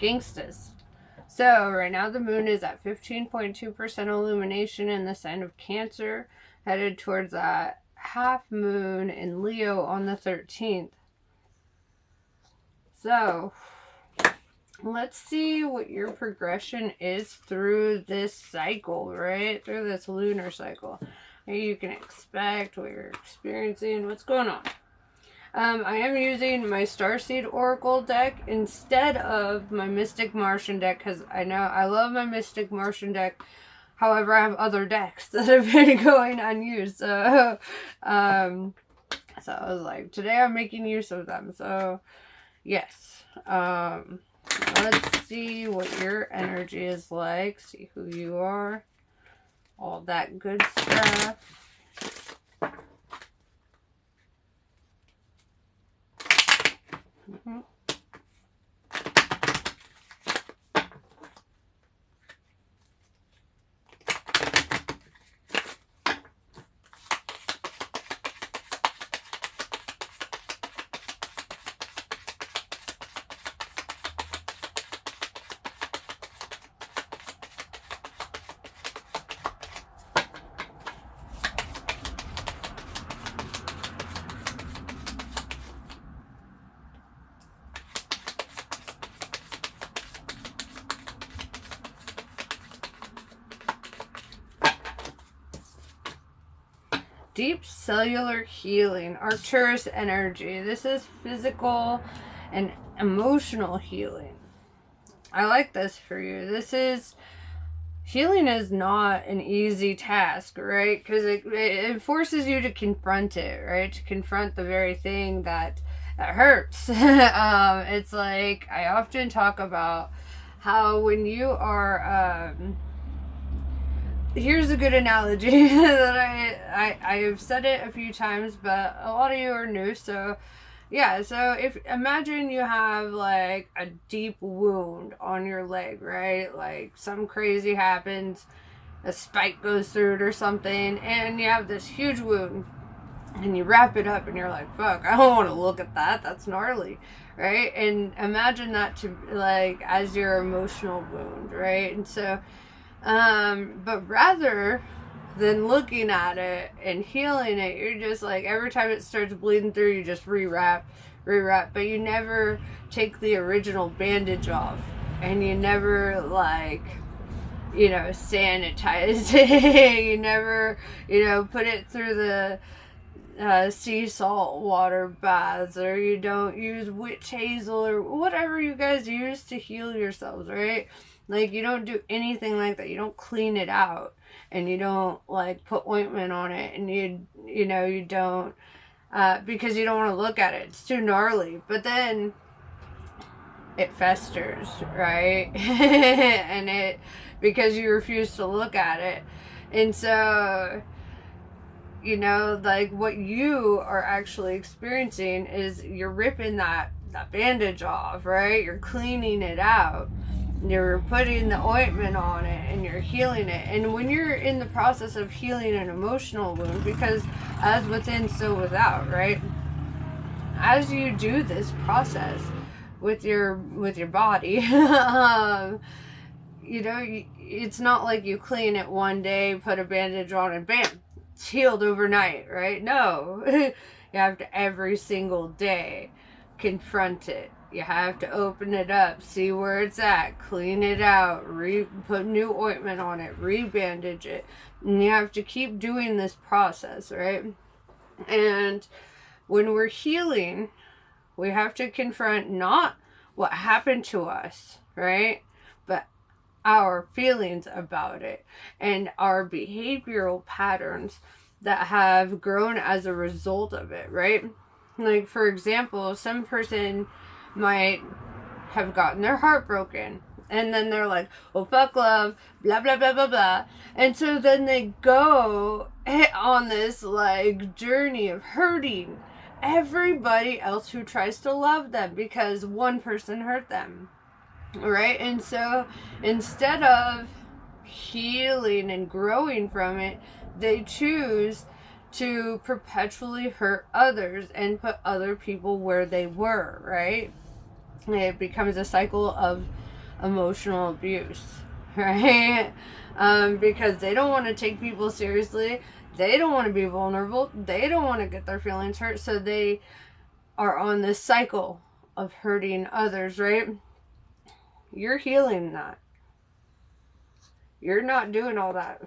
gangstas. So right now the moon is at 15.2% illumination in the sign of Cancer, headed towards a half moon in Leo on the 13th. So let's see what your progression is through this cycle, right? Through this lunar cycle. What you can expect, what you're experiencing, what's going on. I am using my Starseed Oracle deck instead of my Mystic Martian deck because I know I love my Mystic Martian deck. However, I have other decks that have been going unused. So I was like, today I'm making use of them. So, yes. Let's see what your energy is like. See who you are. All that good stuff. Deep cellular healing, Arcturus energy. This is physical and emotional healing. I like this for you. This is, healing is not an easy task, right? Because it forces you to confront it, right? To confront the very thing that hurts. It's like, I often talk about how when you are, here's a good analogy that I have said it a few times, but a lot of you are new, so yeah. So if imagine you have like a deep wound on your leg, right? Like some crazy happens, a spike goes through it or something, and you have this huge wound, and you wrap it up, and you're like, "Fuck, I don't want to look at that. That's gnarly." Right? And imagine that to like as your emotional wound, right? And so but rather than looking at it and healing it, you're just like, every time it starts bleeding through, you just rewrap, but you never take the original bandage off, and you never, like, you know, sanitize it. You never, you know, put it through the sea salt water baths, or you don't use witch hazel or whatever you guys use to heal yourselves, right? Like, you don't do anything like that. You don't clean it out, and you don't like put ointment on it, and you know, you don't because you don't want to look at it. It's too gnarly. But then it festers, right? And it, because you refuse to look at it. And so, you know, like, what you are actually experiencing is you're ripping that bandage off, right? You're cleaning it out. You're putting the ointment on it, and you're healing it. And when you're in the process of healing an emotional wound, because as within, so without, right? As you do this process with your body, you know, it's not like you clean it one day, put a bandage on, and bam, it's healed overnight, right? No. You have to every single day confront it. You have to open it up, see where it's at, clean it out, put new ointment on it, rebandage it. And you have to keep doing this process, right? And when we're healing, we have to confront not what happened to us, right? But our feelings about it and our behavioral patterns that have grown as a result of it, right? Like, for example, some person might have gotten their heart broken, and then they're like, well, fuck love, blah blah blah blah blah, and so then they go on this like journey of hurting everybody else who tries to love them because one person hurt them, right? And so instead of healing and growing from it, they choose to perpetually hurt others and put other people where they were, right? It becomes a cycle of emotional abuse, right? Because they don't want to take people seriously. They don't want to be vulnerable. They don't want to get their feelings hurt. So they are on this cycle of hurting others, right? You're healing that. You're not doing all that.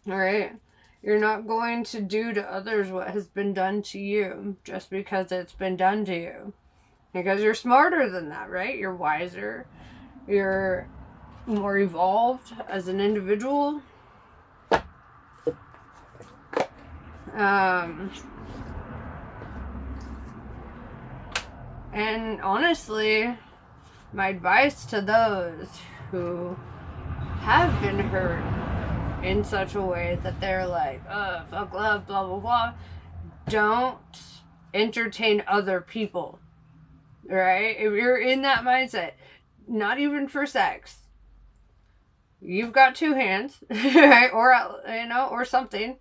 All right? You're not going to do to others what has been done to you just because it's been done to you. Because you're smarter than that, right? You're wiser. You're more evolved as an individual. And honestly, my advice to those who have been hurt in such a way that they're like, oh, fuck love, blah, blah, blah, don't entertain other people, right? If you're in that mindset, not even for sex, you've got two hands, right? Or, you know, or something.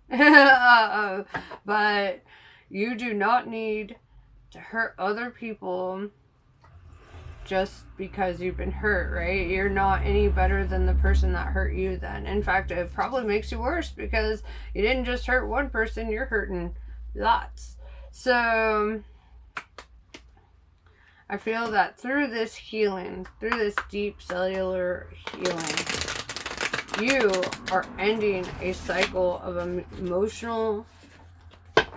But you do not need to hurt other people just because you've been hurt, right? You're not any better than the person that hurt you then. In fact, it probably makes you worse because you didn't just hurt one person, you're hurting lots. So I feel that through this healing, through this deep cellular healing, you are ending a cycle of emotional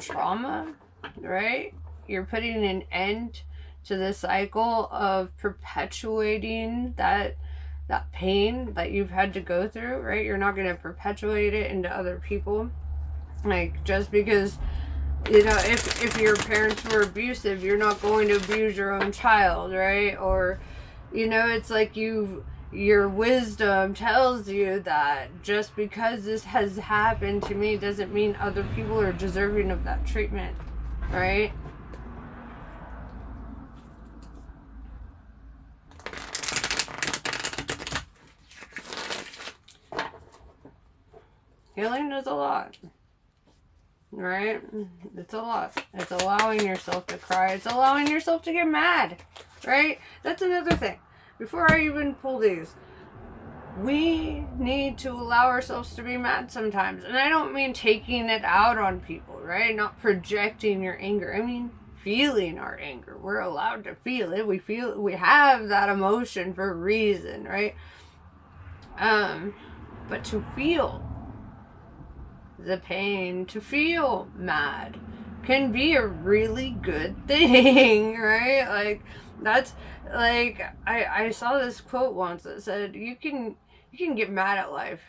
trauma, right? You're putting an end to the cycle of perpetuating that pain that you've had to go through, right? You're not going to perpetuate it into other people. Like, just because, you know, if your parents were abusive, you're not going to abuse your own child, right? Or, you know, it's like your wisdom tells you that just because this has happened to me doesn't mean other people are deserving of that treatment, right? Healing is a lot, right? It's a lot. It's allowing yourself to cry. It's allowing yourself to get mad, right? That's another thing. Before I even pull these, we need to allow ourselves to be mad sometimes. And I don't mean taking it out on people, right? Not projecting your anger. I mean feeling our anger. We're allowed to feel it. We have that emotion for a reason, right? But to feel the pain, to feel mad, can be a really good thing, right? Like, that's like, I saw this quote once that said, you can get mad at life,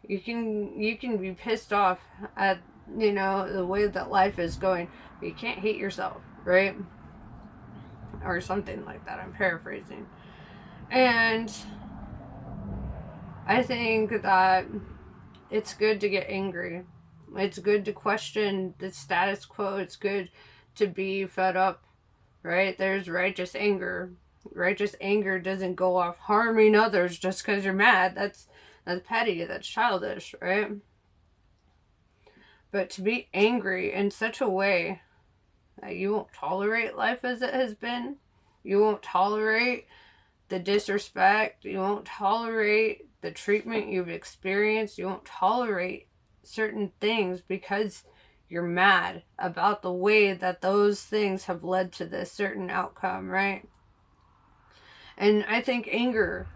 you can be pissed off at, you know, the way that life is going, but you can't hate yourself, right? Or something like that. I'm paraphrasing. And I think that it's good to get angry. It's good to question the status quo. It's good to be fed up, right? There's righteous anger. Righteous anger doesn't go off harming others just because you're mad. That's petty. That's childish, right? But to be angry in such a way that you won't tolerate life as it has been, you won't tolerate the disrespect, you won't tolerate the treatment you've experienced, you won't tolerate certain things because you're mad about the way that those things have led to this certain outcome, right? And I think anger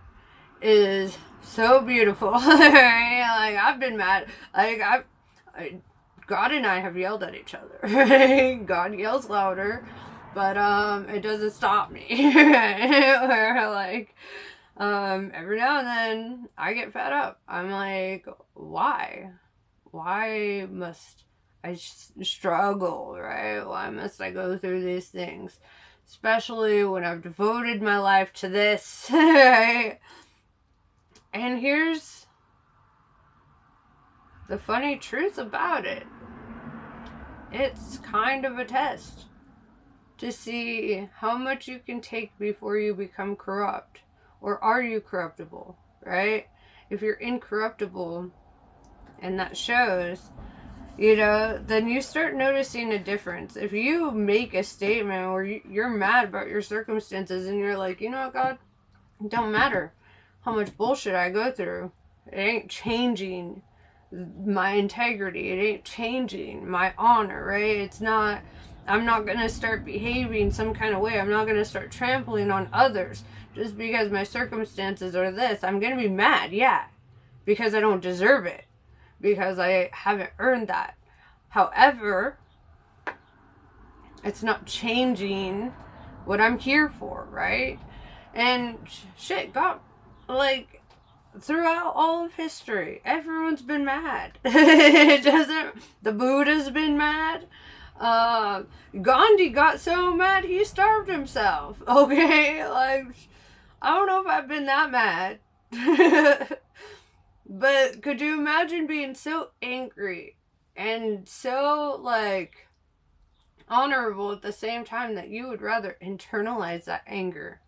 is so beautiful. Right? Like, I've been mad. Like, God and I have yelled at each other. Right? God yells louder, but it doesn't stop me. Where, like, every now and then I get fed up. I'm like, why? Why must I struggle, right? Why must I go through these things? Especially when I've devoted my life to this, right? And here's the funny truth about it. It's kind of a test to see how much you can take before you become corrupt. Or are you corruptible, right? If you're incorruptible, and that shows, you know, then you start noticing a difference. If you make a statement where you're mad about your circumstances and you're like, you know what, God, It don't matter how much bullshit I go through. It ain't changing my integrity. It ain't changing my honor, right? It's not, I'm not going to start behaving some kind of way. I'm not going to start trampling on others just because my circumstances are this. I'm going to be mad, yeah, because I don't deserve it, because I haven't earned that. However, it's not changing what I'm here for, right? And shit, God, like, throughout all of history, everyone's been mad. It doesn't, the Buddha's been mad. Gandhi got so mad he starved himself. Okay, like, I don't know if I've been that mad. But could you imagine being so angry and so, like, honorable at the same time that you would rather internalize that anger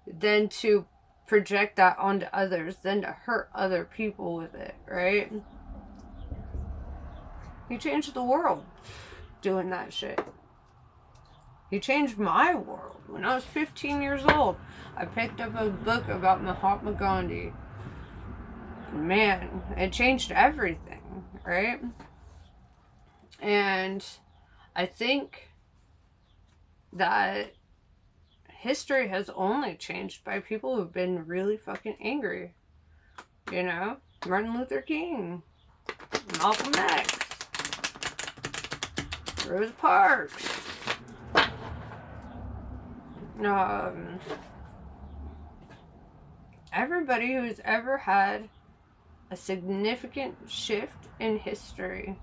than to project that onto others, than to hurt other people with it, right? You changed the world doing that shit. You changed my world. When I was 15 years old, I picked up a book about Mahatma Gandhi. Man, it changed everything, right? And I think that history has only changed by people who've been really fucking angry. You know? Martin Luther King, Malcolm X, Rosa Parks. Everybody who's ever had a significant shift in history,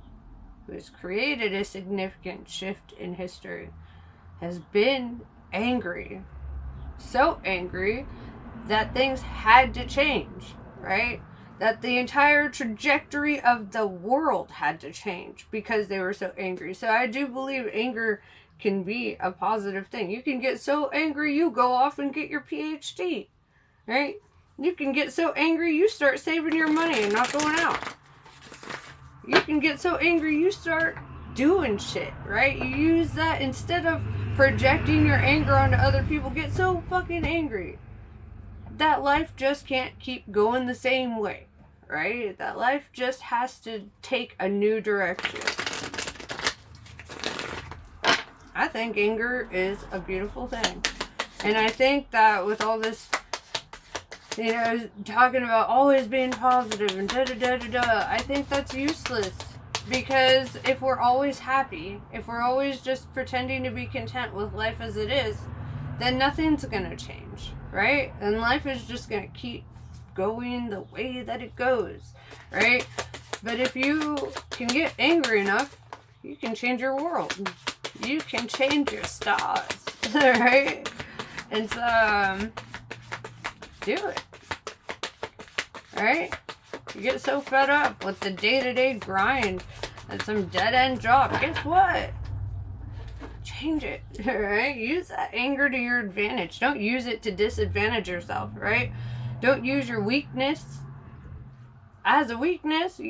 who has created a significant shift in history, has been angry. So angry that things had to change, right? That the entire trajectory of the world had to change because they were so angry. So I do believe anger can be a positive thing. You can get so angry you go off and get your PhD, right? You can get so angry you start saving your money and not going out. You can get so angry you start doing shit, right? You use that instead of projecting your anger onto other people. Get so fucking angry that life just can't keep going the same way, right? That life just has to take a new direction. I think anger is a beautiful thing. And I think that with all this, you know, talking about always being positive and da-da-da-da-da, I think that's useless. Because if we're always happy, if we're always just pretending to be content with life as it is, then nothing's going to change, right? And life is just going to keep going the way that it goes, right? But if you can get angry enough, you can change your world. You can change your stars, right? And so, do it, right? You get so fed up with the day-to-day grind and some dead-end job. Guess what? Change it, right? Use that anger to your advantage. Don't use it to disadvantage yourself, right? Don't use your weakness as a weakness.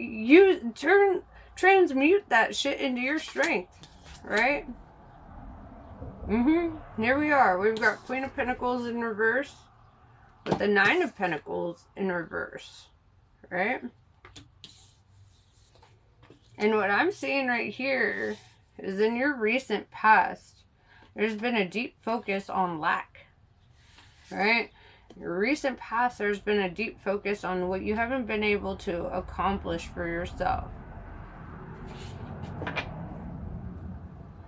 Transmute that shit into your strength, right? Here we are. We've got Queen of Pentacles in reverse with the Nine of Pentacles in reverse, right? And what I'm seeing right here is in your recent past, there's been a deep focus on lack, right? Your recent past, there's been a deep focus on what you haven't been able to accomplish for yourself.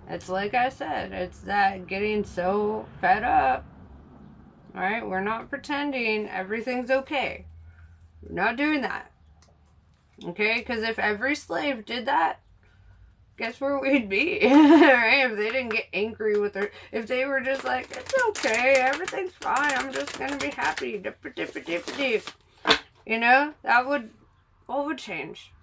It's like I said, it's that getting so fed up, right? We're not pretending everything's okay. We're not doing that. Okay, because if every slave did that, guess where we'd be, right? If they didn't get angry with her, if they were just like, it's okay, everything's fine, I'm just gonna be happy, you know, what would change?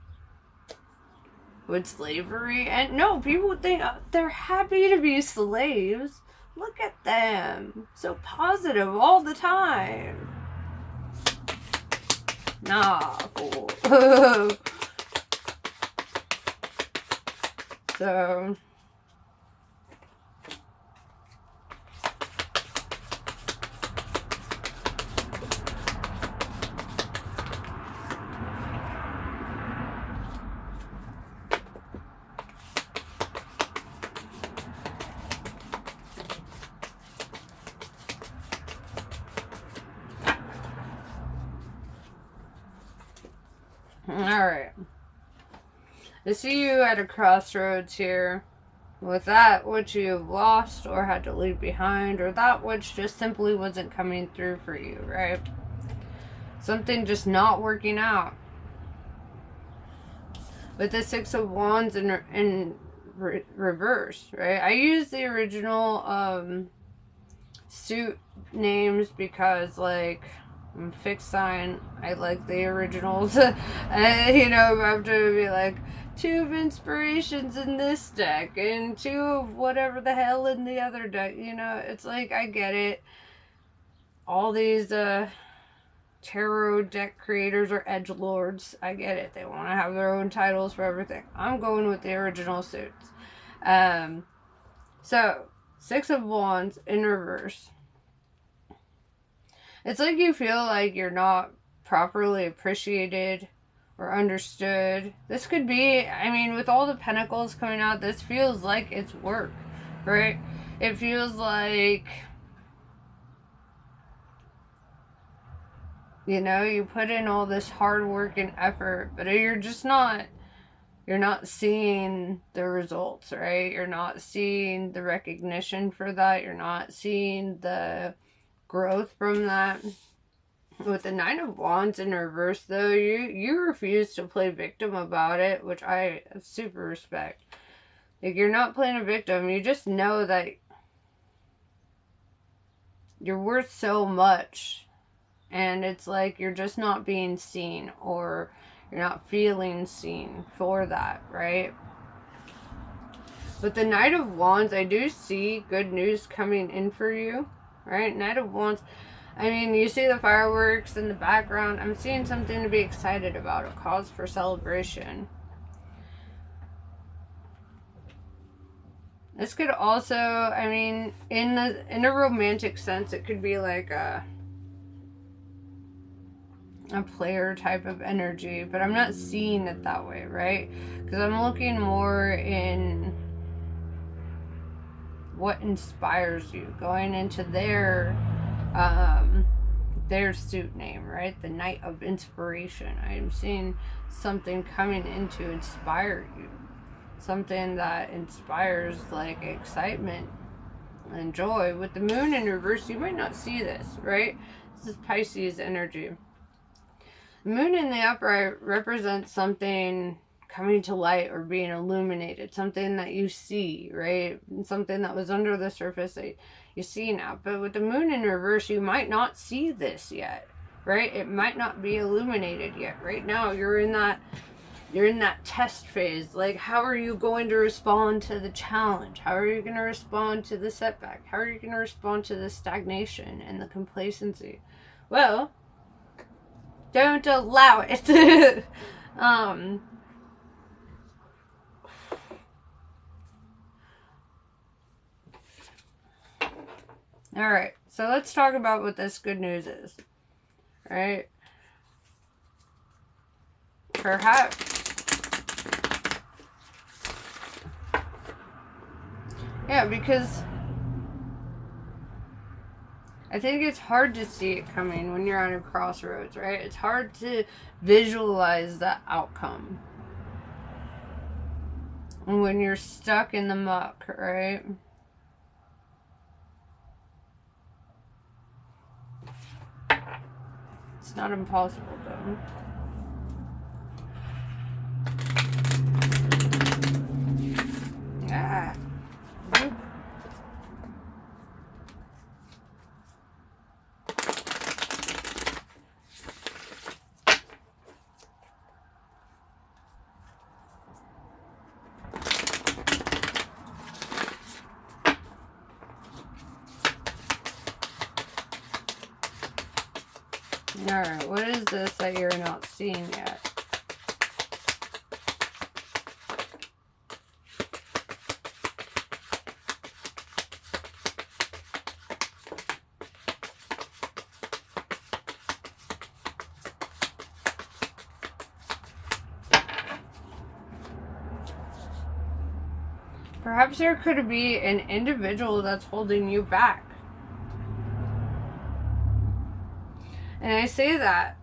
Would slavery end? No, people would think they're happy to be slaves. Look at them, so positive all the time. Nah, fool. So, Alright. I see you at a crossroads here with that which you've lost or had to leave behind, or that which just simply wasn't coming through for you, right? Something just not working out. With the Six of Wands in reverse, right? I use the original suit names because, like, I'm fixed sign. I like the originals. You know, I have to be like, 2 of inspirations in this deck and 2 of whatever the hell in the other deck. You know, it's like, I get it. All these tarot deck creators are edgelords. I get it. They want to have their own titles for everything. I'm going with the original suits. So, 6 of Wands in reverse. It's like you feel like you're not properly appreciated or understood. This could be, I mean, with all the pentacles coming out, this feels like it's work, right? It feels like, you know, you put in all this hard work and effort, but you're not seeing the results, right? You're not seeing the recognition for that. You're not seeing the growth from that. With the 9 of Wands in reverse, though, you refuse to play victim about it, which I super respect. Like, you're not playing a victim. You just know that you're worth so much, and it's like you're just not being seen, or you're not feeling seen for that, right? With the Knight of Wands, I do see good news coming in for you, right? Knight of Wands, I mean, you see the fireworks in the background. I'm seeing something to be excited about, a cause for celebration. This could also, I mean, in a romantic sense, it could be like a player type of energy, but I'm not seeing it that way, right? Because I'm looking more in what inspires you, going into their suit name, right? The Knight of Inspiration. I am seeing something coming in to inspire you, something that inspires like excitement and joy. With the Moon in reverse, you might not see this, right? This is Pisces energy. The Moon in the upright represents something coming to light or being illuminated, something that you see, right? Something that was under the surface that you see now. But with the Moon in reverse, you might not see this yet, right? It might not be illuminated yet. Right now, you're in that test phase. Like, how are you going to respond to the challenge? How are you going to respond to the setback? How are you going to respond to the stagnation and the complacency? Well, don't allow it. Alright, so let's talk about what this good news is. Right? Perhaps. Yeah, because I think it's hard to see it coming when you're on a crossroads, right? It's hard to visualize the outcome when you're stuck in the muck, right? It's not impossible, though. Ah. Alright, what is this that you're not seeing yet? Perhaps there could be an individual that's holding you back. And I say that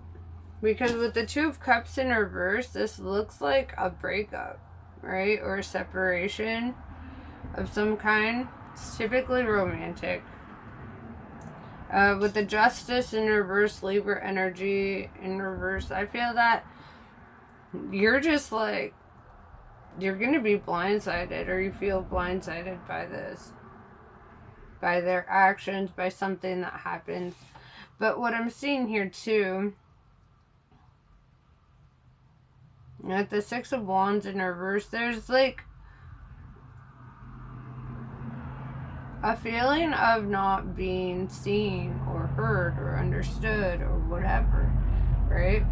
Because with the Two of Cups in reverse, this looks like a breakup, right? Or a separation of some kind. It's typically romantic. With the Justice in reverse, Libra energy in reverse, I feel that you're just like, you're going to be blindsided, or you feel blindsided by this. By their actions, by something that happens. But what I'm seeing here too, at the Six of Wands in reverse, there's like a feeling of not being seen or heard or understood or whatever, right?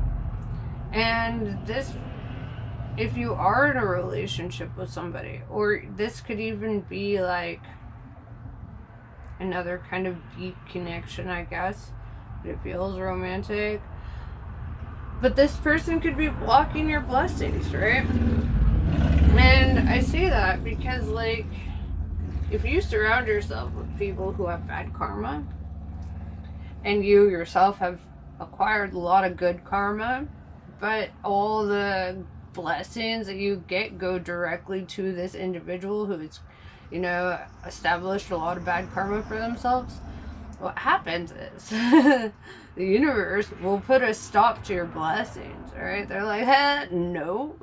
And this, if you are in a relationship with somebody, or this could even be like another kind of deep connection, I guess, but it feels romantic. But this person could be blocking your blessings, right? And I say that because, like, if you surround yourself with people who have bad karma, and you yourself have acquired a lot of good karma, but all the blessings that you get go directly to this individual who is, you know, established a lot of bad karma for themselves, what happens is the universe will put a stop to your blessings, right? They're like, hey, no,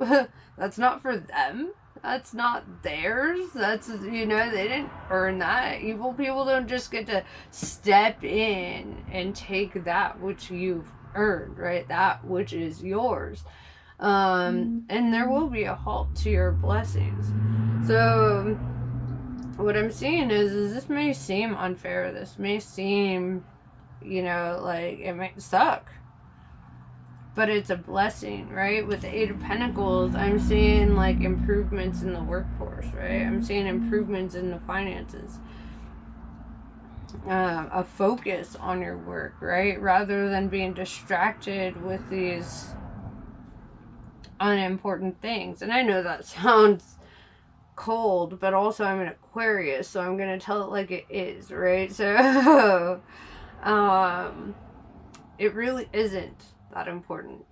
that's not for them. That's not theirs. That's, you know, they didn't earn that. Evil people don't just get to step in and take that which you've earned, right? That which is yours. And there will be a halt to your blessings. So what I'm seeing is this may seem unfair. This may seem, you know, like it might suck. But it's a blessing, right? With the Eight of Pentacles, I'm seeing like improvements in the workforce, right? I'm seeing improvements in the finances. A focus on your work, right? Rather than being distracted with these unimportant things. And I know that sounds cold, but also I'm an Aquarius, so I'm going to tell it like it is, right? So, it really isn't that important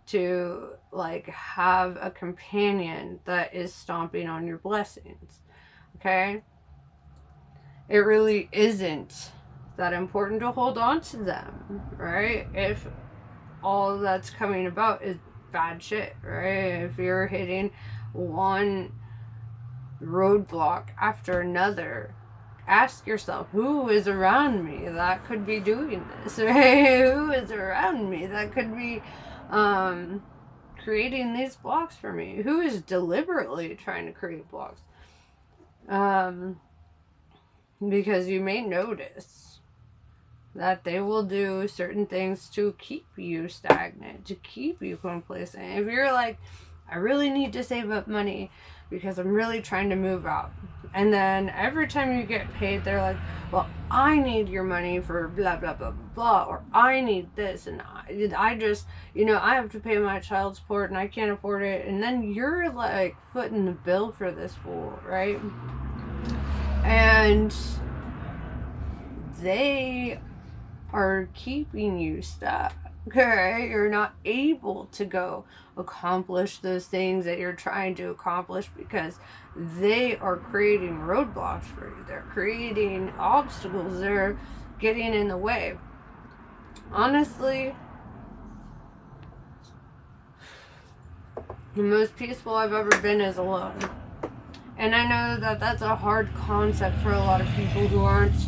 to like have a companion that is stomping on your blessings, okay? It really isn't that important to hold on to them, right? If all that's coming about is bad shit, right? If you're hitting one roadblock after another, ask yourself, who is around me that could be doing this, right? Who is around me that could be creating these blocks for me? Who is deliberately trying to create blocks? Because you may notice that they will do certain things to keep you stagnant, to keep you complacent. If you're like, I really need to save up money because I'm really trying to move out. And then every time you get paid, they're like, well, I need your money for blah, blah, blah, blah, blah, or I need this, and I just, you know, I have to pay my child support and I can't afford it. And then you're like footing the bill for this fool, right? And they are keeping you stuck. Okay, you're not able to go accomplish those things that you're trying to accomplish because they are creating roadblocks for you. They're creating obstacles. They're getting in the way. Honestly, the most peaceful I've ever been is alone. And I know that that's a hard concept for a lot of people who aren't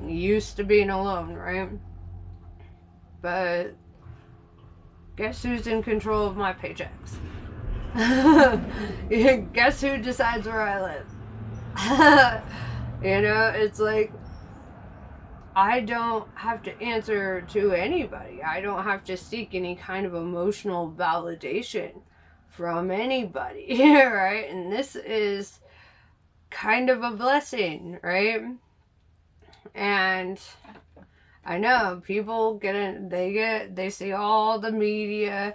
used to being alone, right? But guess who's in control of my paychecks? Guess who decides where I live? You know, it's like, I don't have to answer to anybody. I don't have to seek any kind of emotional validation from anybody, right? And this is kind of a blessing, right? And I know people get in, they see all the media,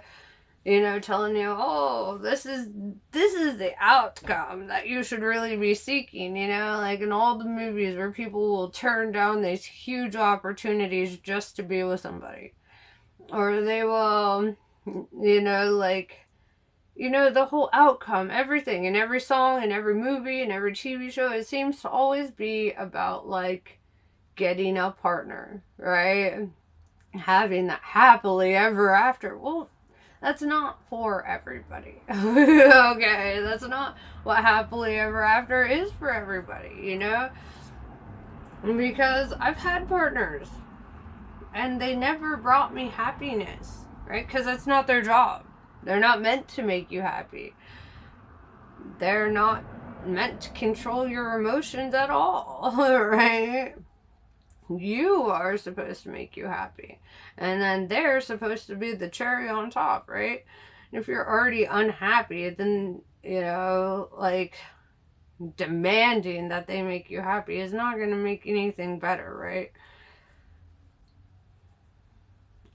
you know, telling you, oh, this is the outcome that you should really be seeking, you know, like in all the movies where people will turn down these huge opportunities just to be with somebody. or they will, you know, like, you know, the whole outcome, everything in every song and every movie and every TV show, it seems to always be about like getting a partner, right? Having that happily ever after. Well, that's not for everybody. Okay, that's not what happily ever after is for everybody, you know? Because I've had partners and they never brought me happiness, right? Because that's not their job. They're not meant to make you happy. They're not meant to control your emotions at all, right? You are supposed to make you happy. And then they're supposed to be the cherry on top, right? If you're already unhappy, then, you know, like, demanding that they make you happy is not going to make anything better, right?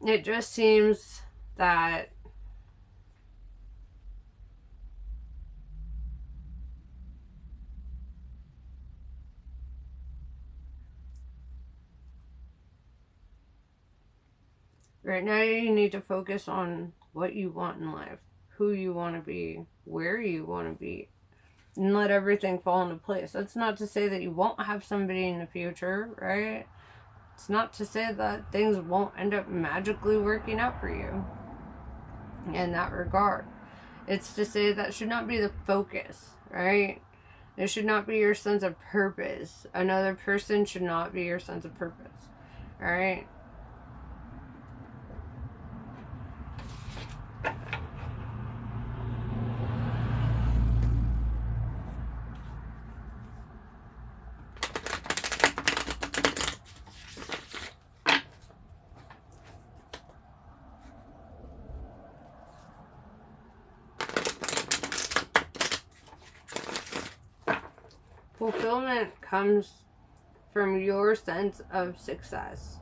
It just seems that right now you need to focus on what you want in life, who you want to be, where you want to be, and let everything fall into place. That's not to say that you won't have somebody in the future, right? It's not to say that things won't end up magically working out for you in that regard. It's to say that should not be the focus, right? It should not be your sense of purpose. Another person should not be your sense of purpose, all right? Fulfillment comes from your sense of success.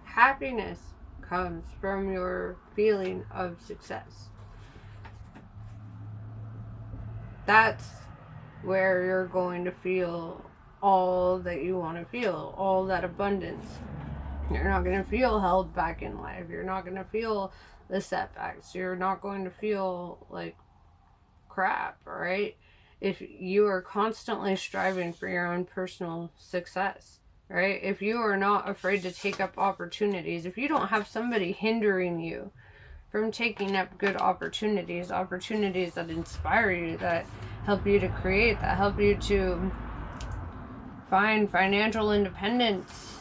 Happiness comes from your feeling of success. That's where you're going to feel all that you want to feel, all that abundance. You're not going to feel held back in life. You're not going to feel the setbacks. You're not going to feel like crap, right? If you are constantly striving for your own personal success, right? If you are not afraid to take up opportunities, if you don't have somebody hindering you from taking up good opportunities, opportunities that inspire you, that help you to create, that help you to find financial independence,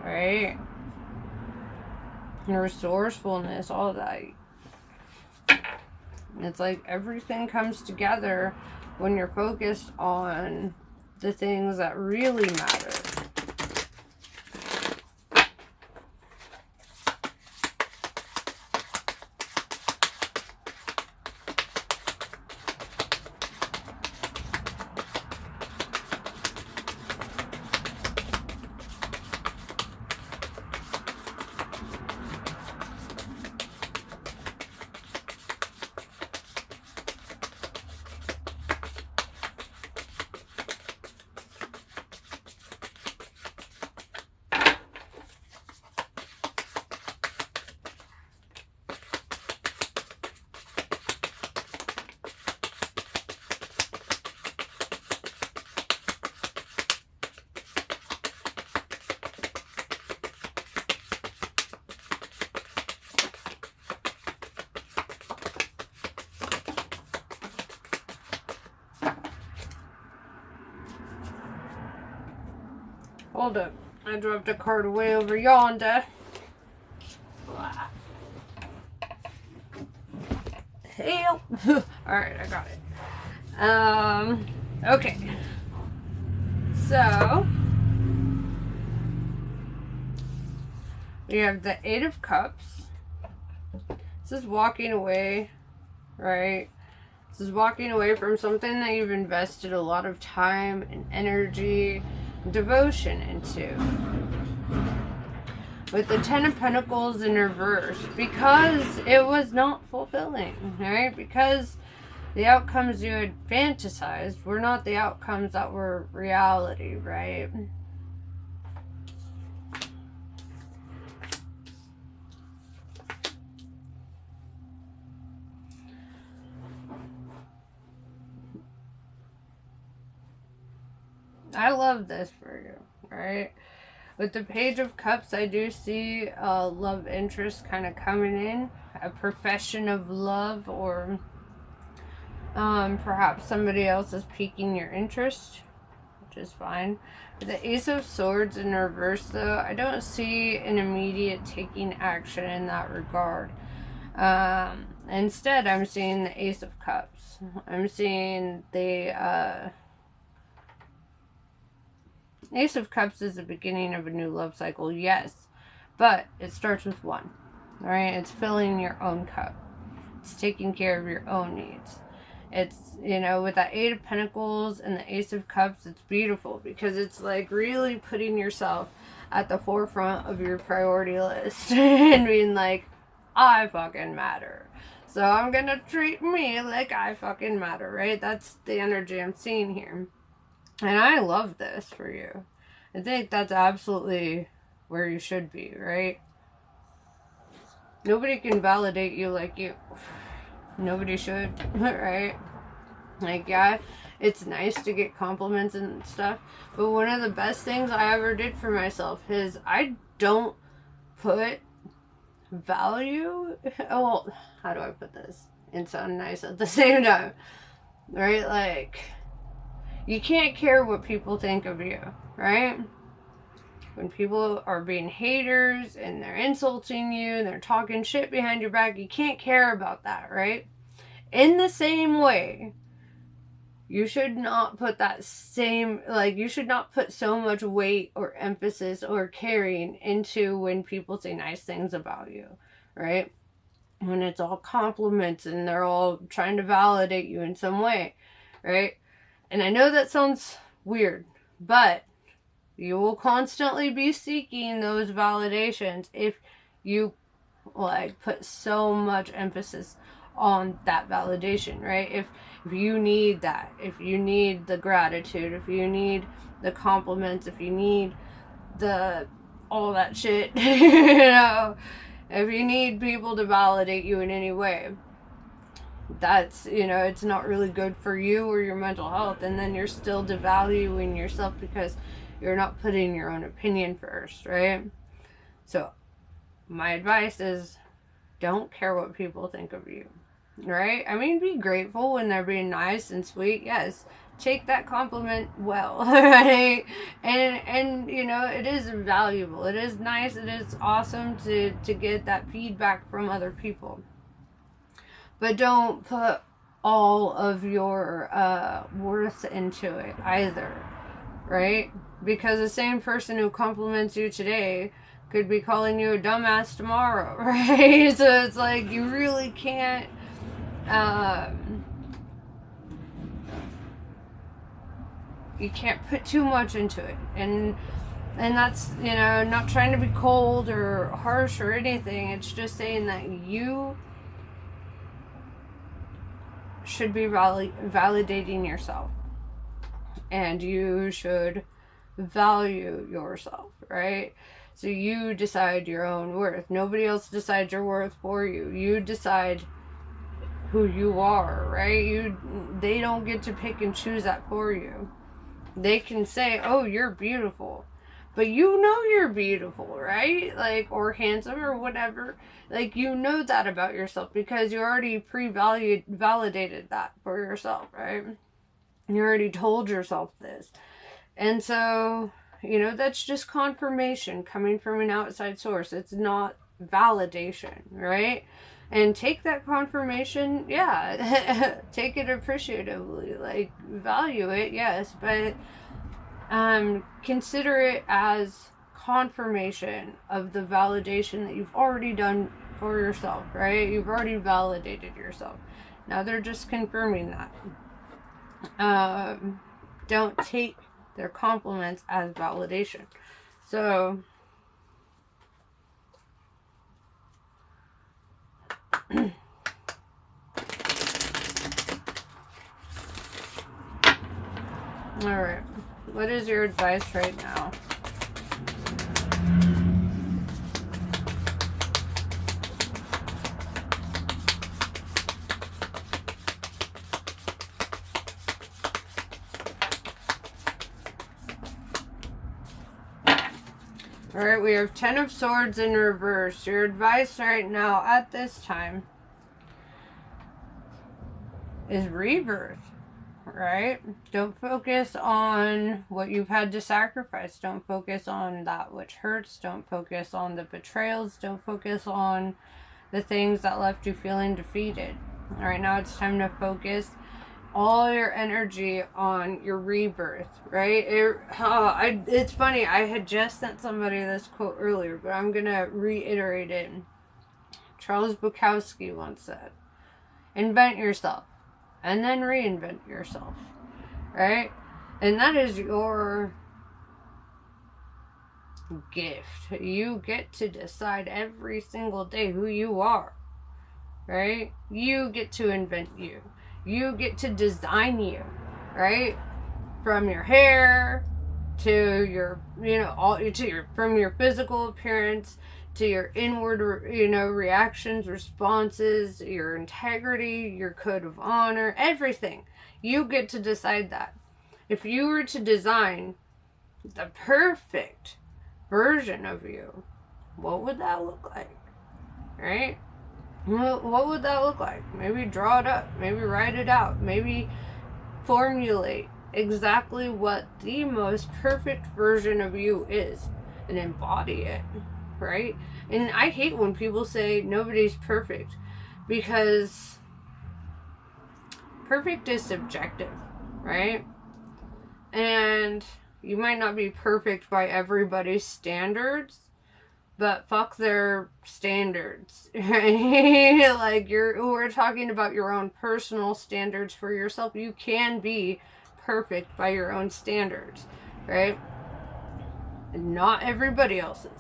right? And resourcefulness, all of that. It's like everything comes together when you're focused on the things that really matter. Hold up. I dropped a card way over yonder. Help. Alright, I got it. Okay. So, we have the Eight of Cups. This is walking away, right? This is walking away from something that you've invested a lot of time and energy and devotion into. With the Ten of Pentacles in reverse, because it was not fulfilling, right? Because the outcomes you had fantasized were not the outcomes that were reality, right? I love this for you, right? With the Page of Cups, I do see a love interest kind of coming in, a profession of love, or perhaps somebody else is piquing your interest, which is fine. With the Ace of Swords in reverse, though, I don't see an immediate taking action in that regard. Instead, I'm seeing the Ace of Cups. I'm seeing the Ace of Cups is the beginning of a new love cycle, yes, but it starts with one, right? It's filling your own cup. It's taking care of your own needs. It's, you know, with that Eight of Pentacles and the Ace of Cups, it's beautiful because it's like really putting yourself at the forefront of your priority list and being like, I fucking matter. So I'm gonna treat me like I fucking matter, right? That's the energy I'm seeing here. And I love this for you. I think that's absolutely where you should be, right? Nobody can validate you like you. Nobody should, right? Like, yeah, it's nice to get compliments and stuff, but one of the best things I ever did for myself is I don't put value, well, how do I put this and sound nice at the same time, right? Like, you can't care what people think of you, right? When people are being haters and they're insulting you and they're talking shit behind your back, you can't care about that, right? In the same way, you should not put that same, like, you should not put so much weight or emphasis or caring into when people say nice things about you, right? When it's all compliments and they're all trying to validate you in some way, right? And I know that sounds weird, but you will constantly be seeking those validations if you, like, put so much emphasis on that validation, right? If you need that, if you need the gratitude, if you need the compliments, if you need the all that shit, you know, if you need people to validate you in any way, that's, you know, it's not really good for you or your mental health. And then you're still devaluing yourself because you're not putting your own opinion first, right? So my advice is, don't care what people think of you, right? I mean, be grateful when they're being nice and sweet, yes. Take that compliment well, right? And you know, it is valuable. It is nice. It is awesome to get that feedback from other people. But don't put all of your worth into it either, right? Because the same person who compliments you today could be calling you a dumbass tomorrow, right? So it's like, you really can't you can't put too much into it. And that's, you know, not trying to be cold or harsh or anything. It's just saying that you should be validating yourself, and you should value yourself, right? So you decide your own worth. Nobody else decides your worth for you. You decide who you are, right? They don't get to pick and choose that for you. They can say, oh, you're beautiful, but you know you're beautiful, right? Like, or handsome or whatever. Like, you know that about yourself because you already validated that for yourself, right? You already told yourself this. And so, you know, that's just confirmation coming from an outside source. It's not validation, right? And take that confirmation, yeah, take it appreciatively, like, value it, yes, but consider it as confirmation of the validation that you've already done for yourself, right? You've already validated yourself. Now they're just confirming that. Don't take their compliments as validation. So all right, what is your advice right now? Alright, we have 10 of Swords in reverse. Your advice right now at this time is rebirth, right? Don't focus on what you've had to sacrifice. Don't focus on that which hurts. Don't focus on the betrayals. Don't focus on the things that left you feeling defeated. Alright, now it's time to focus all your energy on your rebirth, right? It's funny, I had just sent somebody this quote earlier, but I'm gonna reiterate it. Charles Bukowski once said, invent yourself and then reinvent yourself, right? And that is your gift. You get to decide every single day who you are, right? You get to invent you. You get to design you, right? From your hair to your, from your physical appearance to your inward, reactions, responses, your integrity, your code of honor, everything. You get to decide that. If you were to design the perfect version of you, what would that look like, right? What would that look like? Maybe draw it up. Maybe write it out. Maybe formulate exactly what the most perfect version of you is and embody it, right? And I hate when people say nobody's perfect, because perfect is subjective, right? And you might not be perfect by everybody's standards, but fuck their standards, right? Like, we're talking about your own personal standards for yourself. You can be perfect by your own standards, right? And not everybody else's.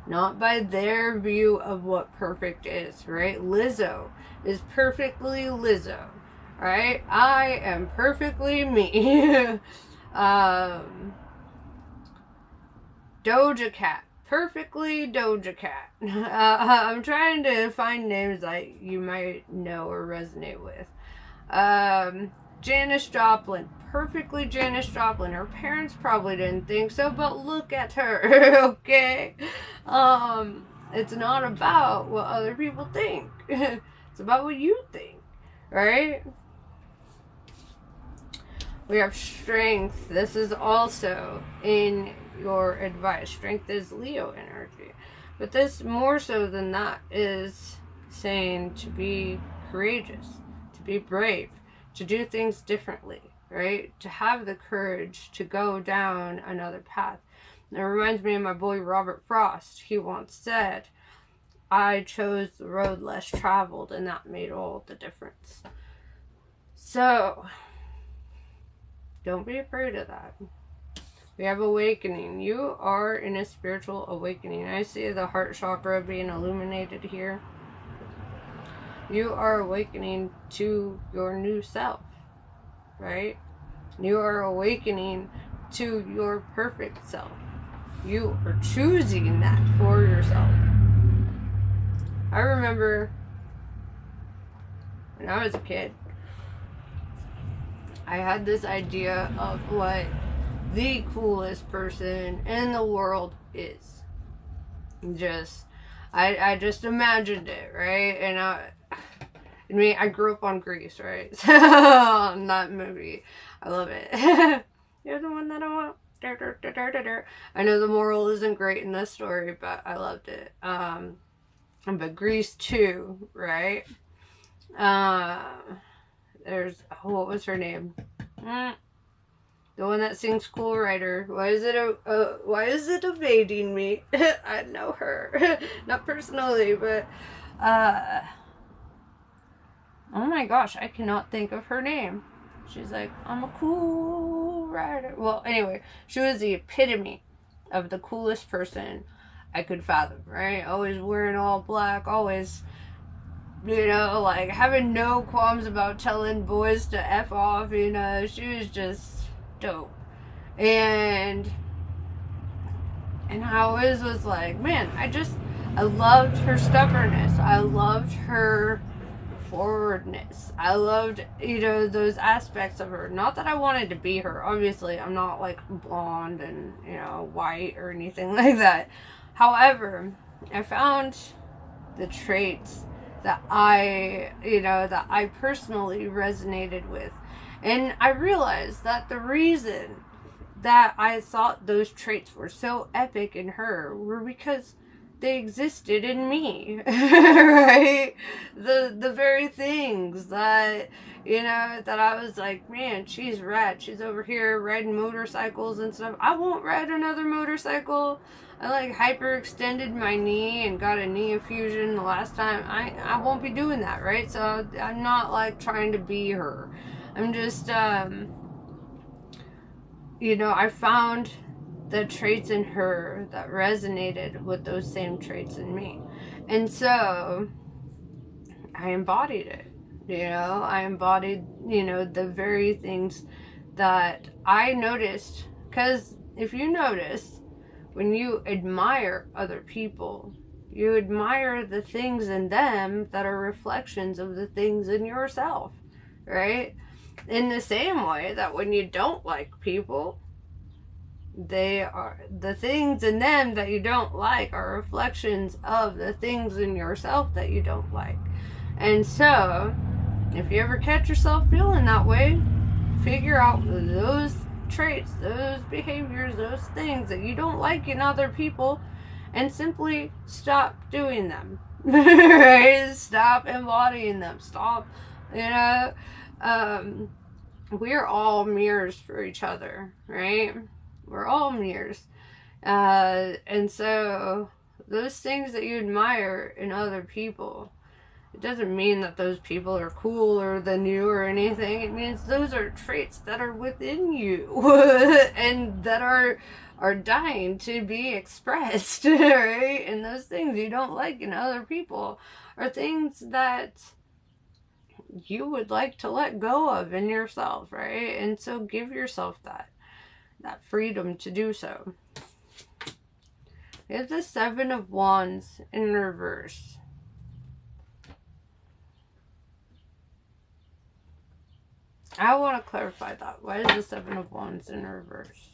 Not by their view of what perfect is, right? Lizzo is perfectly Lizzo, right? I am perfectly me. Doja Cat. Perfectly Doja Cat. I'm trying to find names that you might know or resonate with. Janis Joplin. Perfectly Janis Joplin. Her parents probably didn't think so, but look at her, okay? It's not about what other people think. It's about what you think, right? We have strength. This is also in your advice. Strength is Leo energy. But this, more so than that, is saying to be courageous, to be brave, to do things differently, right? To have the courage to go down another path. It reminds me of my boy Robert Frost. He once said, I chose the road less traveled, and that made all the difference. So, don't be afraid of that. We have awakening. You are in a spiritual awakening. I see the heart chakra being illuminated here. You are awakening to your new self, right? You are awakening to your perfect self. You are choosing that for yourself. I remember when I was a kid, I had this idea of what the coolest person in the world is. I just imagined it, right? And I grew up on Grease, right? So, on that movie. I love it. You're the one that I want. I know the moral isn't great in this story, but I loved it. But Grease 2, right? There's, what was her name? The one that sings Cool Rider. Why is it evading me? I know her. Not personally, but oh my gosh, I cannot think of her name. She's like, I'm a cool rider. Well, anyway, she was the epitome of the coolest person I could fathom, right? Always wearing all black, always, like having no qualms about telling boys to F off, she was just dope. And I always was like, man, I loved her stubbornness. I loved her straightforwardness. I loved, you know, those aspects of her. Not that I wanted to be her. Obviously, I'm not like blonde and, you know, white or anything like that. However, I found the traits that that I personally resonated with. And I realized that the reason that I thought those traits were so epic in her were because they existed in me. Right? The very things that, that I was like, man, she's rad. She's over here riding motorcycles and stuff. I won't ride another motorcycle. I like hyperextended my knee and got a knee fusion the last time. I won't be doing that, right? So I'm not like trying to be her. I'm just I found the traits in her that resonated with those same traits in me. And so I embodied it. I embodied, the very things that I noticed. Because if you notice, when you admire other people, you admire the things in them that are reflections of the things in yourself, right? In the same way that when you don't like people, they are the things in them that you don't like are reflections of the things in yourself that you don't like. And so, if you ever catch yourself feeling that way, figure out those traits, those behaviors, those things that you don't like in other people, and simply stop doing them. Right? Stop embodying them. Stop, we're all mirrors for each other, right? We're all mirrors. And so those things that you admire in other people, it doesn't mean that those people are cooler than you or anything. It means those are traits that are within you and that are dying to be expressed, right? And those things you don't like in other people are things that you would like to let go of in yourself, right? And so give yourself that freedom to do so. We have the Seven of Wands in reverse. I want to clarify that. Why is the Seven of Wands in reverse?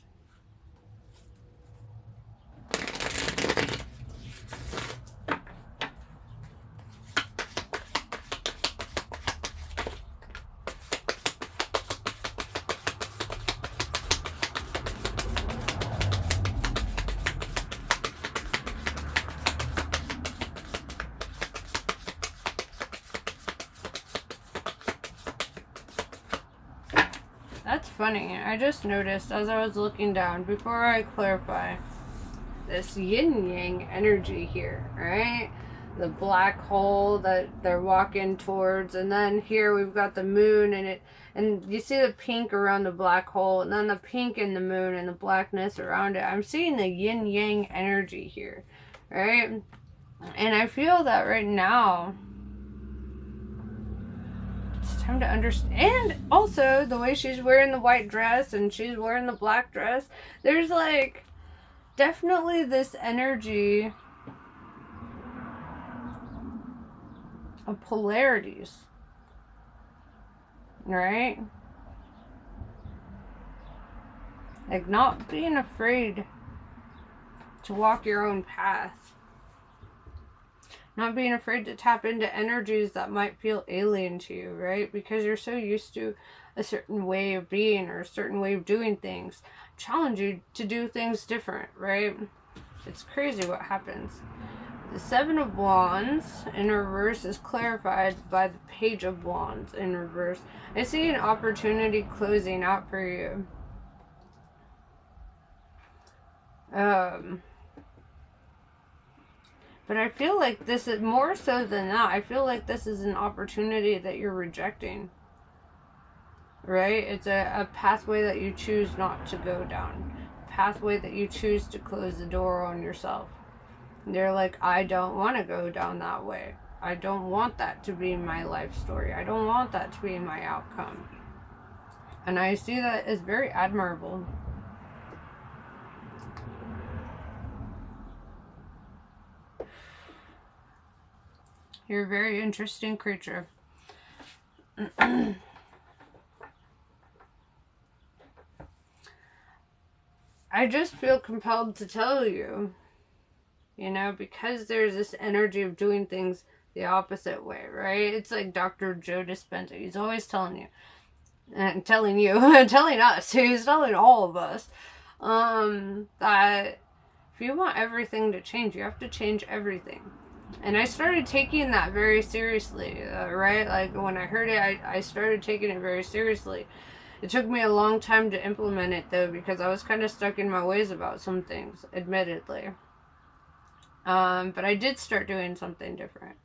That's funny. I just noticed as I was looking down, before I clarify, this yin-yang energy here, right? The black hole that they're walking towards, and then here we've got the moon and you see the pink around the black hole, and then the pink in the moon and the blackness around it. I'm seeing the yin-yang energy here, right? And I feel that right now it's time to understand. And also the way she's wearing the white dress and she's wearing the black dress, there's like definitely this energy of polarities, right? Like not being afraid to walk your own path, not being afraid to tap into energies that might feel alien to you, right? Because you're so used to a certain way of being or a certain way of doing things. Challenge you to do things different, right? It's crazy what happens. The Seven of Wands in reverse is clarified by the Page of Wands in reverse. I see an opportunity closing out for you. But I feel like this is more so than that. I feel like this is an opportunity that you're rejecting. Right? It's a pathway that you choose not to go down. A pathway that you choose to close the door on yourself. They're like, I don't want to go down that way. I don't want that to be my life story. I don't want that to be my outcome. And I see that as very admirable. You're a very interesting creature. I just feel compelled to tell you, because there's this energy of doing things the opposite way, right? It's like Dr. Joe Dispenza. He's always telling you, and telling you, telling us, he's telling all of us, that if you want everything to change, you have to change everything. And I started taking that very seriously, right? Like when I heard it, I started taking it very seriously. It took me a long time to implement it though, because I was kind of stuck in my ways about some things, admittedly. But I did start doing something different.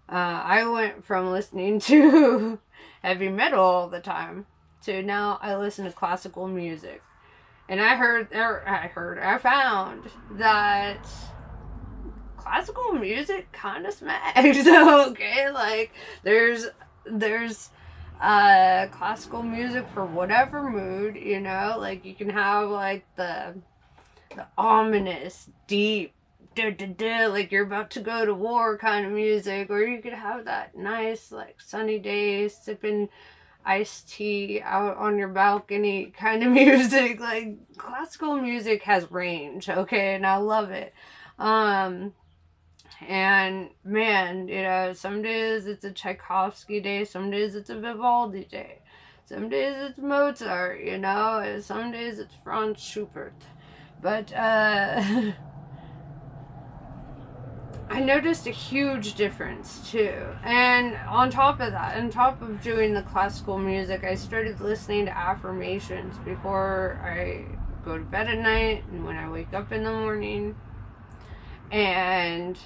I went from listening to heavy metal all the time to now I listen to classical music. And I found that classical music kind of smacks. Okay, like there's classical music for whatever mood, like you can have like the ominous, deep, like you're about to go to war kind of music, or you could have that nice like sunny day sipping iced tea out on your balcony kind of music. Like classical music has range, okay, and I love it. And man, some days it's a Tchaikovsky day, some days it's a Vivaldi day, some days it's Mozart, and some days it's Franz Schubert. But I noticed a huge difference too. And on top of that, on top of doing the classical music, I started listening to affirmations before I go to bed at night and when I wake up in the morning. And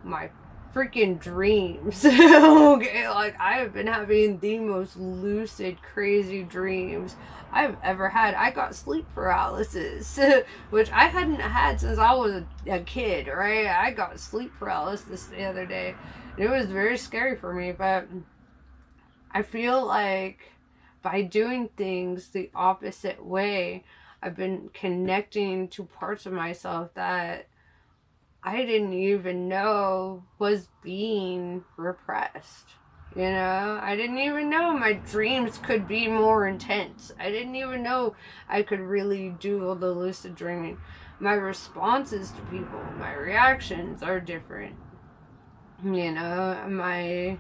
my freaking dreams. Okay, like I have been having the most lucid, crazy dreams I've ever had. I got sleep paralysis, which I hadn't had since I was a kid, right? I got sleep paralysis the other day. It was very scary for me, but I feel like by doing things the opposite way, I've been connecting to parts of myself that I didn't even know was being repressed. I didn't even know my dreams could be more intense. I didn't even know I could really do all the lucid dreaming. My responses to people, my reactions are different. My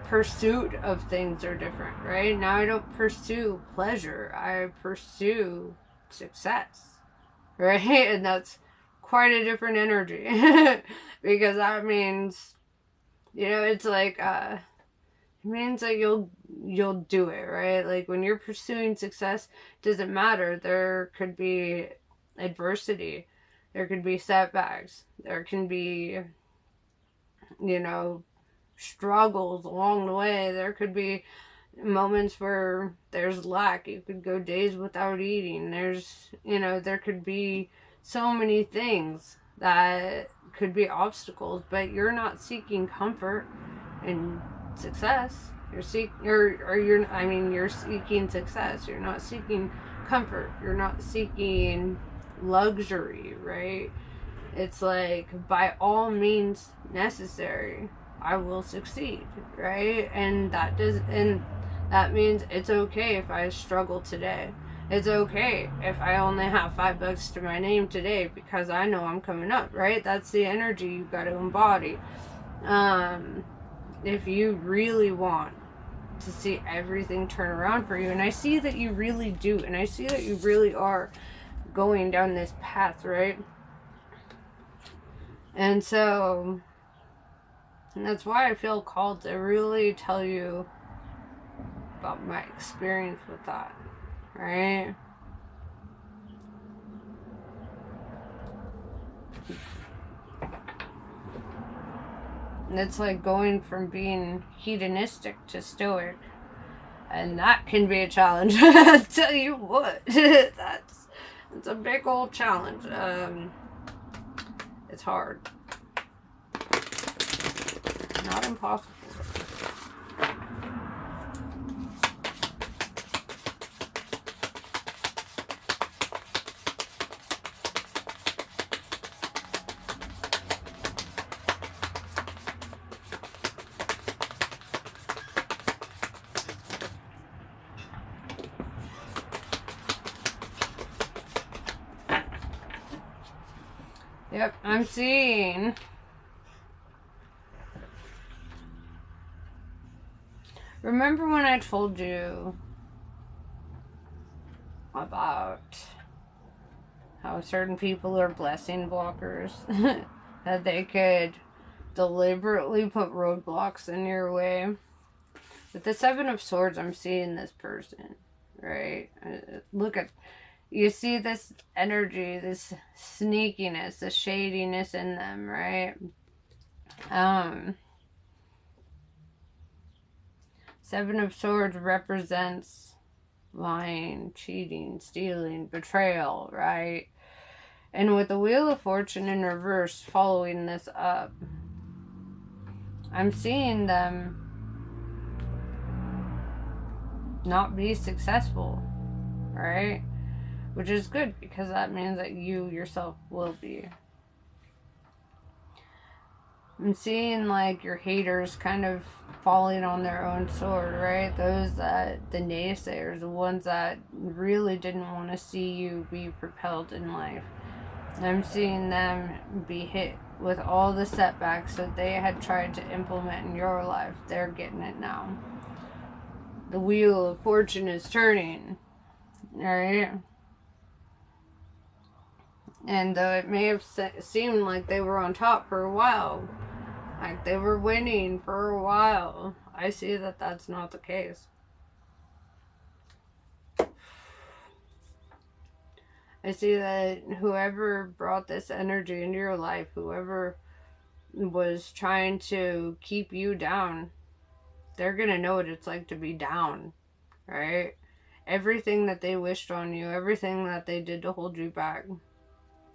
pursuit of things are different, right? Now I don't pursue pleasure, I pursue success, right? And that's quite a different energy because that means it's like it means that you'll do it, right? Like when you're pursuing success, doesn't matter, there could be adversity, there could be setbacks, there can be struggles along the way, there could be moments where there's lack, you could go days without eating, there could be so many things that could be obstacles, but you're not seeking comfort and success. You're seeking success. You're not seeking comfort. You're not seeking luxury, right? It's like, by all means necessary, I will succeed, right? And that means it's okay if I struggle today. It's okay if I only have $5 to my name today because I know I'm coming up, right? That's the energy you got to embody. If you really want to see everything turn around for you, and I see that you really do, and I see that you really are going down this path, right? And so, and that's why I feel called to really tell you about my experience with that. Right? And it's like going from being hedonistic to stoic. And that can be a challenge. I'll tell you what. That's a big old challenge. It's hard. Not impossible. Yep, I'm seeing. Remember when I told you about how certain people are blessing blockers? That they could deliberately put roadblocks in your way. With the Seven of Swords, I'm seeing this person, right? Look at, you see this energy, this sneakiness, the shadiness in them, right? Seven of Swords represents lying, cheating, stealing, betrayal, right? And with the Wheel of Fortune in reverse following this up, I'm seeing them not be successful, right? Which is good, because that means that you yourself will be. I'm seeing like your haters kind of falling on their own sword, right? Those that, the naysayers, the ones that really didn't want to see you be propelled in life. I'm seeing them be hit with all the setbacks that they had tried to implement in your life. They're getting it now. The Wheel of Fortune is turning, right? And though it may have seemed like they were on top for a while, like they were winning for a while, I see that that's not the case. I see that whoever brought this energy into your life, whoever was trying to keep you down, they're going to know what it's like to be down, right? Everything that they wished on you, everything that they did to hold you back,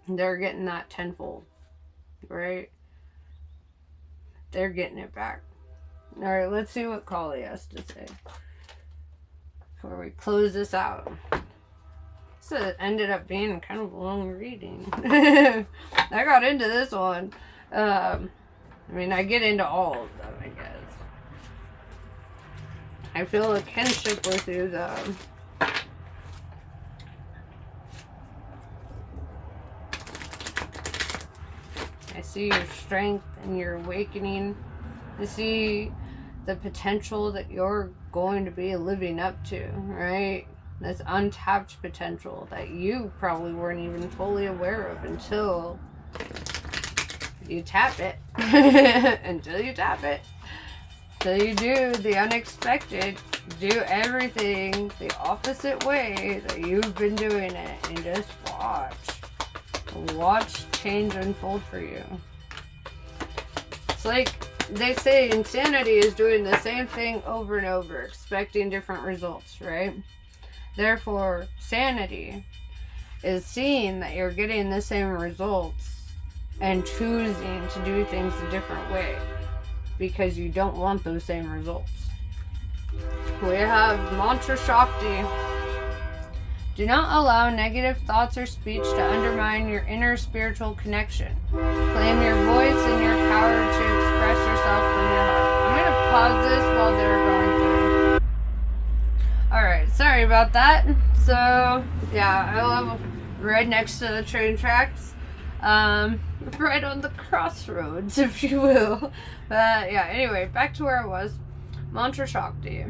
they're getting that tenfold, right? They're getting it back. All right, let's see what Kali has to say before we close this out. This ended up being kind of a long reading. I got into this one. I mean, I get into all of them, I guess. I feel a kinship with you, though. I see your strength and your awakening. I see the potential that you're going to be living up to, right? This untapped potential that you probably weren't even fully aware of until you tap it. Until you tap it. Till you do the unexpected. Do everything the opposite way that you've been doing it. And just watch. Watch change unfold for you. It's like they say insanity is doing the same thing over and over, expecting different results, right? Therefore, sanity is seeing that you're getting the same results and choosing to do things a different way because you don't want those same results. We have Mantra Shakti. Do not allow negative thoughts or speech to undermine your inner spiritual connection. Claim your voice and your power to express yourself from your heart. I'm going to pause this while they're going through. Alright, sorry about that. So, yeah, I live right next to the train tracks. Right on the crossroads, if you will. But, yeah, anyway, back to where I was. Mantra Shakti.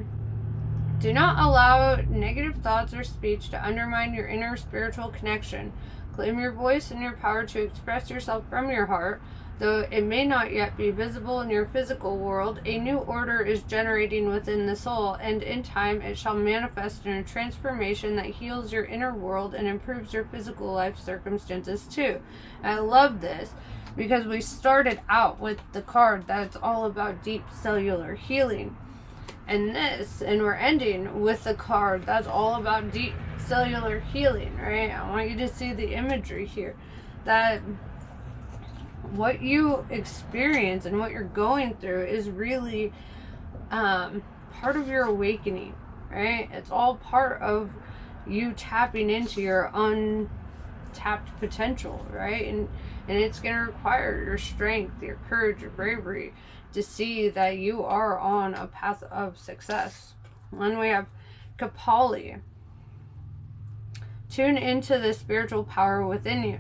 Do not allow negative thoughts or speech to undermine your inner spiritual connection. Claim your voice and your power to express yourself from your heart. Though it may not yet be visible in your physical world, a new order is generating within the soul, and in time it shall manifest in a transformation that heals your inner world and improves your physical life circumstances too. And I love this because we started out with the card that's all about deep cellular healing. And we're ending with the card that's all about deep cellular healing, right? I want you to see the imagery here. That what you experience and what you're going through is really part of your awakening, right? It's all part of you tapping into your untapped potential, right? And it's going to require your strength, your courage, your bravery to see that you are on a path of success. Then we have Kapali. Tune into the spiritual power within you.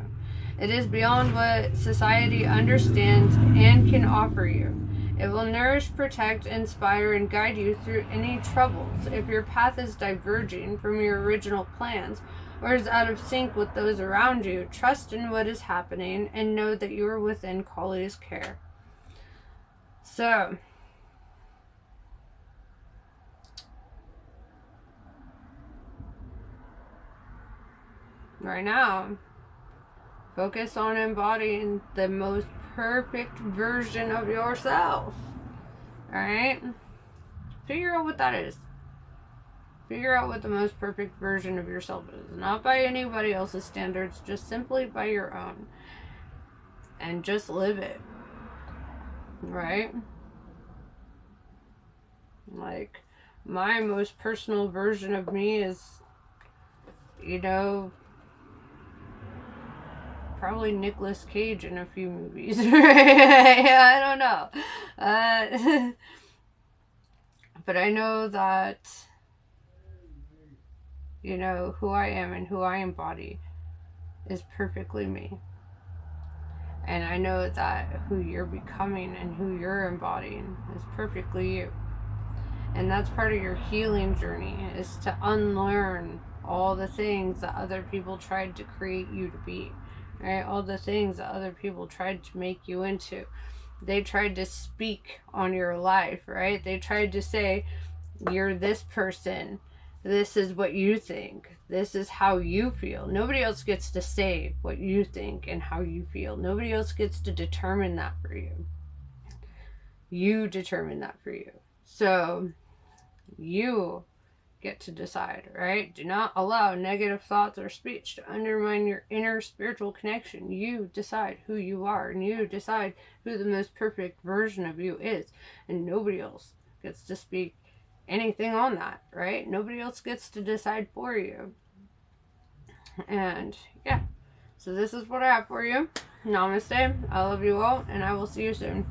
It is beyond what society understands and can offer you. It will nourish, protect, inspire, and guide you through any troubles. If your path is diverging from your original plans or is out of sync with those around you, trust in what is happening and know that you are within Kali's care. So, right now, focus on embodying the most perfect version of yourself. Alright? Figure out what that is. Figure out what the most perfect version of yourself is. Not by anybody else's standards, just simply by your own. And just live it. Right? Like, my most personal version of me is, you know, probably Nicolas Cage in a few movies. I don't know. But I know that, you know, who I am and who I embody is perfectly me. And I know that who you're becoming and who you're embodying is perfectly you. And that's part of your healing journey, is to unlearn all the things that other people tried to create you to be. Right? All the things that other people tried to make you into. They tried to speak on your life, right? They tried to say, you're this person. This is what you think. This is how you feel. Nobody else gets to say what you think and how you feel. Nobody else gets to determine that for you. You determine that for you. So, you get to decide, right? Do not allow negative thoughts or speech to undermine your inner spiritual connection. You decide who you are, and you decide who the most perfect version of you is. And nobody else gets to speak anything on that, right? Nobody else gets to decide for you. And yeah, so this is what I have for you. Namaste. I love you all, and I will see you soon.